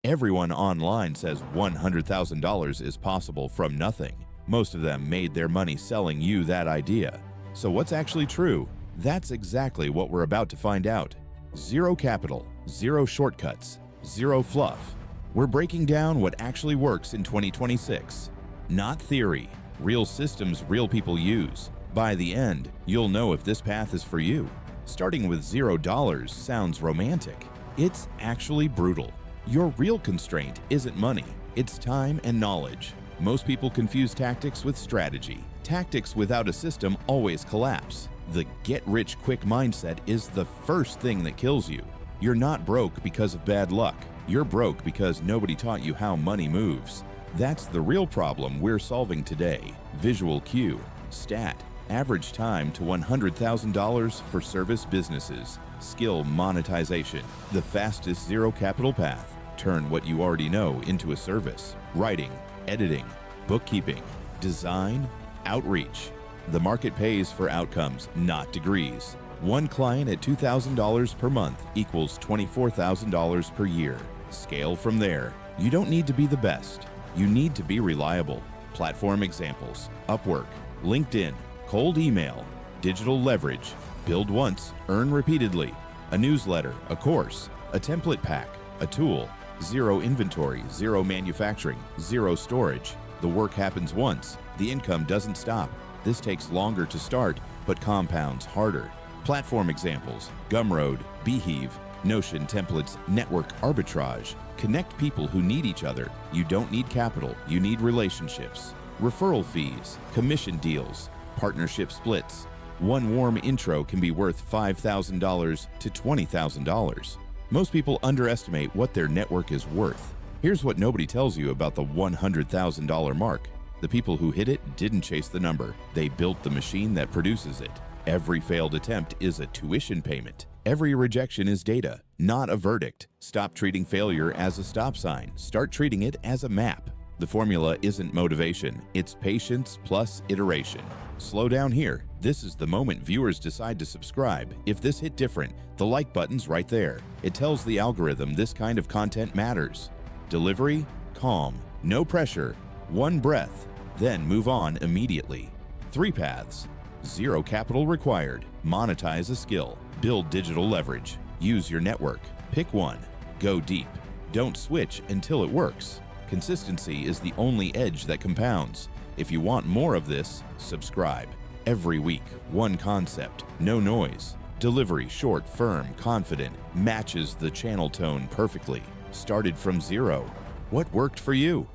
Everyone online says $100,000 is possible from nothing. Most of them made their money selling you that idea. So what's actually true? That's exactly what we're about to find out. Zero capital, zero shortcuts, zero fluff. We're breaking down what actually works in 2026. Not theory, real systems real people use. By the end, you'll know if this path is for you. Starting with $0 sounds romantic. It's actually brutal. Your real constraint isn't money, it's time and knowledge. Most people confuse tactics with strategy. Tactics without a system always collapse. The get-rich-quick mindset is the first thing that kills you. You're not broke because of bad luck. You're broke because nobody taught you how money moves. That's the real problem we're solving today. Visual cue. Stat. Average time to $100,000 for service businesses. Skill monetization. The fastest zero capital path. Turn what you already know into a service. Writing, editing, bookkeeping, design, outreach. The market pays for outcomes, not degrees. One client at $2,000 per month equals $24,000 per year. Scale from there. You don't need to be the best. You need to be reliable. Platform examples: Upwork, LinkedIn, cold email, digital leverage, build once, earn repeatedly, a newsletter, a course, a template pack, a tool, zero inventory, zero manufacturing, zero storage. The work happens once. The income doesn't stop. This takes longer to start, but compounds harder. Platform examples: Gumroad, Beehive, Notion templates, network arbitrage. Connect people who need each other. You don't need capital, you need relationships. Referral fees, commission deals, partnership splits. One warm intro can be worth $5,000 to $20,000. Most people underestimate what their network is worth. Here's what nobody tells you about the $100,000 mark. The people who hit it didn't chase the number. They built the machine that produces it. Every failed attempt is a tuition payment. Every rejection is data, not a verdict. Stop treating failure as a stop sign. Start treating it as a map. The formula isn't motivation, it's patience plus iteration. Slow down here. This is the moment viewers decide to subscribe. If this hit different, the like button's right there. It tells the algorithm this kind of content matters. Delivery: calm, no pressure, one breath, then move on immediately. 3 paths. Zero capital required. Monetize a skill. Build digital leverage. Use your network. Pick one. Go deep. Don't switch until it works. Consistency is the only edge that compounds. If you want more of this, subscribe. Every week, one concept, no noise. Delivery short, firm, confident, matches the channel tone perfectly. Started from zero. What worked for you?